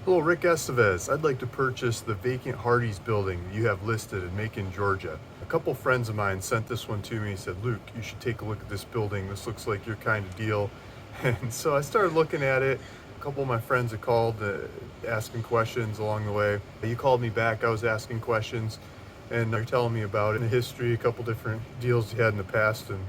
Hello, Rick Estevez. I'd like to purchase the vacant Hardee's building you have listed in Macon, Georgia. A couple friends of mine sent this one to me and said, Luke, you should take a look at this building. This looks like your kind of deal. And so I started looking at it. A couple of my friends had called asking questions along the way. You called me back, I was asking questions, and you're telling me about it, the history, a couple different deals you had in the past, and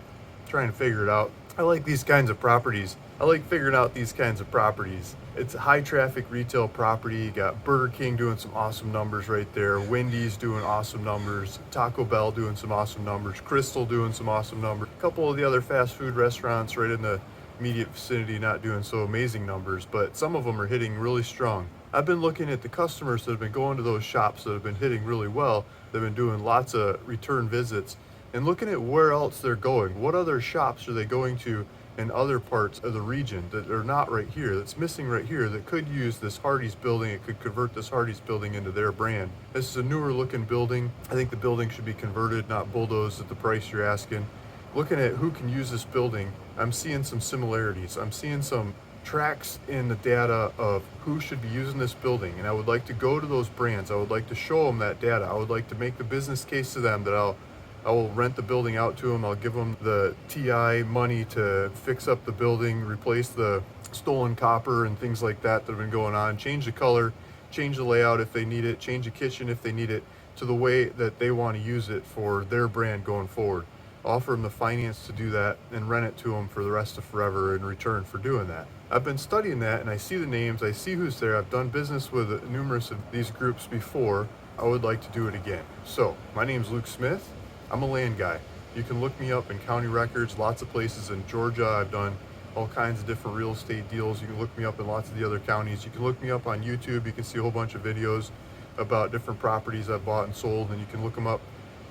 trying to figure it out. I like these kinds of properties. I like figuring out these kinds of properties. It's a high traffic retail property. You got Burger King doing some awesome numbers right there. Wendy's doing awesome numbers. Taco Bell doing some awesome numbers. Crystal doing some awesome numbers. A couple of the other fast food restaurants right in the immediate vicinity not doing so amazing numbers, but some of them are hitting really strong. I've been looking at the customers that have been going to those shops that have been hitting really well. They've been doing lots of return visits and looking at where else they're going. What other shops are they going to in other parts of the region that are not right here, that's missing right here, that could use this Hardie's building? It could convert this Hardie's building into their brand. This is a newer looking building. I think the building should be converted, not bulldozed at the price you're asking. Looking at who can use this building, I'm seeing some similarities. I'm seeing some tracks in the data of who should be using this building, and I would like to go to those brands. I would like to show them that data. I would like to make the business case to them that I will rent the building out to them. I'll give them the TI money to fix up the building, replace the stolen copper and things like that have been going on, change the color, change the layout if they need it, change the kitchen if they need it to the way that they want to use it for their brand going forward. Offer them the finance to do that and rent it to them for the rest of forever in return for doing that. I've been studying that and I see the names, I see who's there. I've done business with numerous of these groups before. I would like to do it again. So my name's Luke Smith. I'm a land guy. You can look me up in county records, lots of places in Georgia. I've done all kinds of different real estate deals. You can look me up in lots of the other counties. You can look me up on YouTube. You can see a whole bunch of videos about different properties I've bought and sold, and you can look them up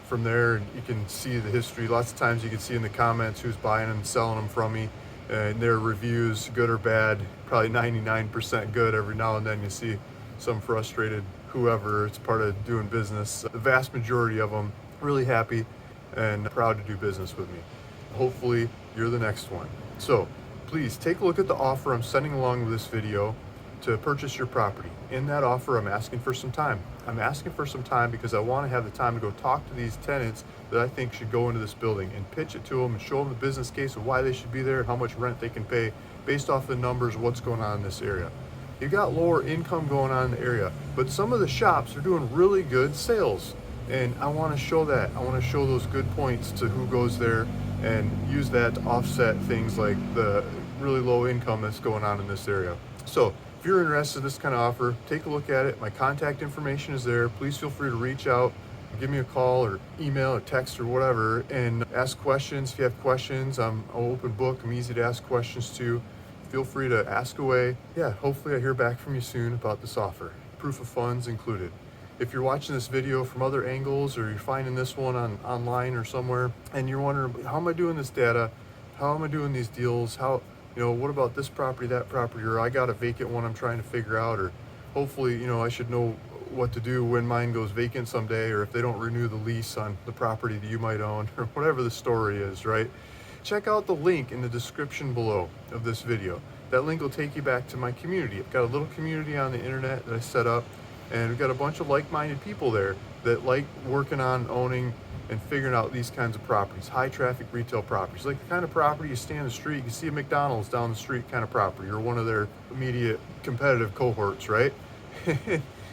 from there and you can see the history. Lots of times you can see in the comments who's buying them and selling them from me, and their reviews, good or bad, probably 99% good. Every now and then you see some frustrated whoever. It's part of doing business. The vast majority of them really happy and proud to do business with me. Hopefully you're the next one. So please take a look at the offer I'm sending along with this video to purchase your property. In that offer, I'm asking for some time. I'm asking for some time because I want to have the time to go talk to these tenants that I think should go into this building and pitch it to them and show them the business case of why they should be there and how much rent they can pay based off the numbers of what's going on in this area. You got lower income going on in the area, but some of the shops are doing really good sales. And I want to show that. I want to show those good points to who goes there and use that to offset things like the really low income that's going on in this area. So if you're interested in this kind of offer, take a look at it. My contact information is there. Please feel free to reach out, give me a call or email or text or whatever, and ask questions. If you have questions, I'm an open book. I'm easy to ask questions to. Feel free to ask away. Yeah, hopefully I hear back from you soon about this offer. Proof of funds included. If you're watching this video from other angles or you're finding this one online or somewhere and you're wondering, how am I doing this data? How am I doing these deals? What about this property, that property, or I got a vacant one I'm trying to figure out, or hopefully, I should know what to do when mine goes vacant someday, or if they don't renew the lease on the property that you might own, or whatever the story is, right? Check out the link in the description below of this video. That link will take you back to my community. I've got a little community on the internet that I set up, and we've got a bunch of like-minded people there that like working on owning and figuring out these kinds of properties, high traffic retail properties, like the kind of property you stand on the street, you can see a McDonald's down the street kind of property, or one of their immediate competitive cohorts, right?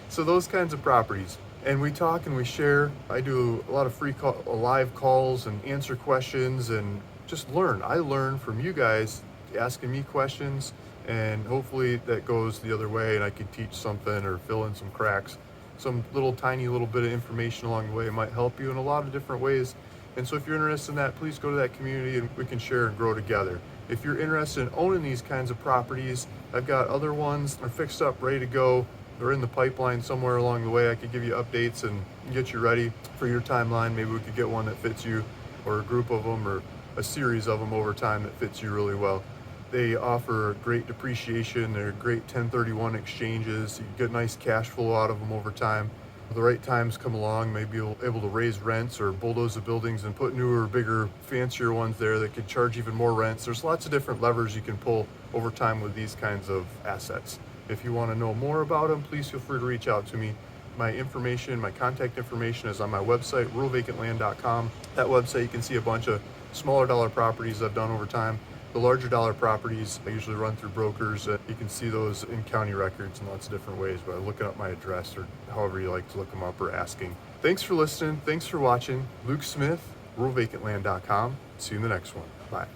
So those kinds of properties. And we talk and we share. I do a lot of free live calls and answer questions and just learn. I learn from you guys asking me questions, and hopefully that goes the other way and I can teach something or fill in some cracks. Some tiny little bit of information along the way might help you in a lot of different ways. And so if you're interested in that, please go to that community and we can share and grow together. If you're interested in owning these kinds of properties, I've got other ones that are fixed up, ready to go. They're in the pipeline somewhere along the way. I could give you updates and get you ready for your timeline. Maybe we could get one that fits you, or a group of them, or a series of them over time that fits you really well. They offer great depreciation. They're great 1031 exchanges. You get nice cash flow out of them over time. When the right times come along, maybe you'll be able to raise rents or bulldoze the buildings and put newer, bigger, fancier ones there that could charge even more rents. There's lots of different levers you can pull over time with these kinds of assets. If you want to know more about them, please feel free to reach out to me. My contact information is on my website, ruralvacantland.com. That website, you can see a bunch of smaller dollar properties I've done over time. The larger dollar properties I usually run through brokers. You can see those in county records in lots of different ways by looking up my address or however you like to look them up or asking. Thanks for listening. Thanks for watching. Luke Smith, ruralvacantland.com. See you in the next one. Bye.